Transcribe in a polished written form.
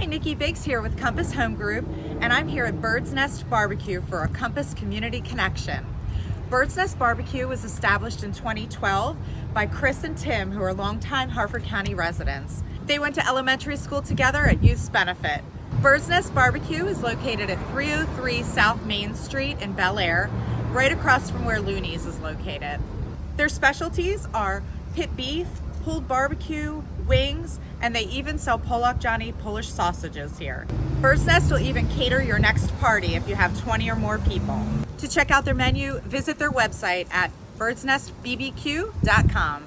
Nikki Biggs here with Compass Home Group, and I'm here at Bird's Nest Barbecue for a Compass Community Connection. Bird's Nest Barbecue was established in 2012 by Chris and Tim, who are longtime Harford County residents. They went to elementary school together at Youth's Benefit. Bird's Nest Barbecue is located at 303 South Main Street in Bel Air, right across from where Looney's is located. Their specialties are pit beef, pulled barbecue, wings, and they even sell Pollock Johnny Polish sausages here. Bird's Nest will even cater your next party if you have 20 or more people. To check out their menu, visit their website at birdsnestbbq.com.